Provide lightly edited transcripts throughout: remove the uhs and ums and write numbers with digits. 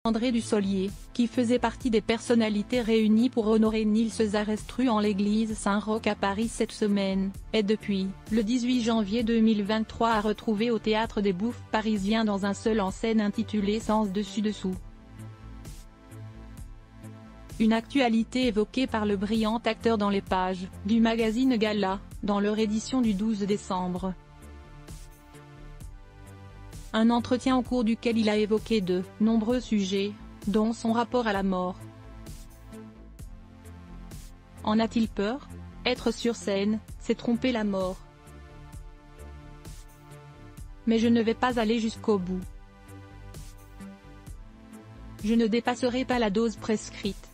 André Dussolier, qui faisait partie des personnalités réunies pour honorer Nils Zarestrup en l'église Saint-Roch à Paris cette semaine, est depuis le 18 janvier 2023 à retrouver au Théâtre des Bouffes parisien dans un seul en scène intitulé Sens dessus-dessous. Une actualité évoquée par le brillant acteur dans les pages du magazine Gala, dans leur édition du 12 décembre. Un entretien au cours duquel il a évoqué de nombreux sujets, dont son rapport à la mort. En a-t-il peur? Être sur scène, c'est tromper la mort. Mais je ne vais pas aller jusqu'au bout. Je ne dépasserai pas la dose prescrite.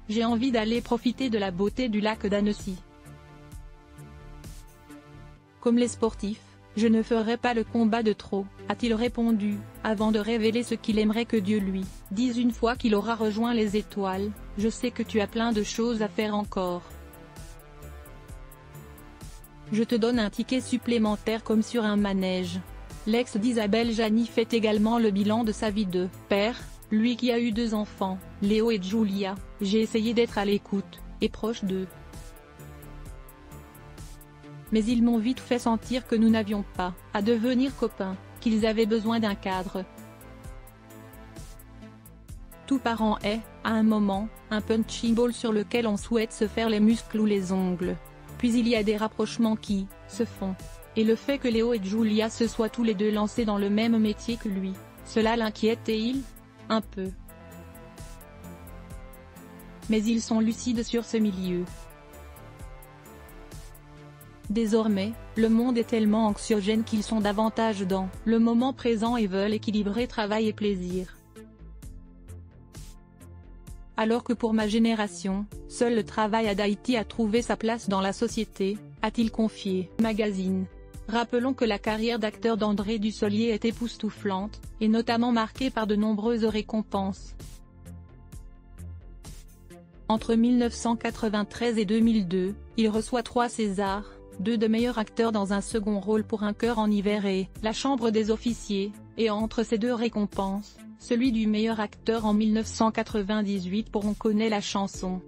J'ai envie d'aller profiter de la beauté du lac d'Annecy. Comme les sportifs, je ne ferai pas le combat de trop, a-t-il répondu, avant de révéler ce qu'il aimerait que Dieu lui dise une fois qu'il aura rejoint les étoiles: je sais que tu as plein de choses à faire encore. Je te donne un ticket supplémentaire comme sur un manège. L'ex d'Isabelle Gianni fait également le bilan de sa vie de père, lui qui a eu 2 enfants, Léo et Julia. J'ai essayé d'être à l'écoute, et proche d'eux. Mais ils m'ont vite fait sentir que nous n'avions pas à devenir copains, qu'ils avaient besoin d'un cadre. Tout parent est, à un moment, un punching ball sur lequel on souhaite se faire les muscles ou les ongles. Puis il y a des rapprochements qui se font. Et le fait que Léo et Julia se soient tous les deux lancés dans le même métier que lui, cela l'inquiète et il un peu. Mais ils sont lucides sur ce milieu. Désormais, le monde est tellement anxiogène qu'ils sont davantage dans le moment présent et veulent équilibrer travail et plaisir. Alors que pour ma génération, seul le travail à Tahiti a trouvé sa place dans la société, a-t-il confié Magazine. Rappelons que la carrière d'acteur d'André Dussolier est époustouflante, et notamment marquée par de nombreuses récompenses. Entre 1993 et 2002, il reçoit 3 Césars, 2 de meilleur acteur dans un second rôle pour Un cœur en hiver et La Chambre des officiers, et entre ces 2 récompenses, celui du meilleur acteur en 1998 pour On connaît la chanson.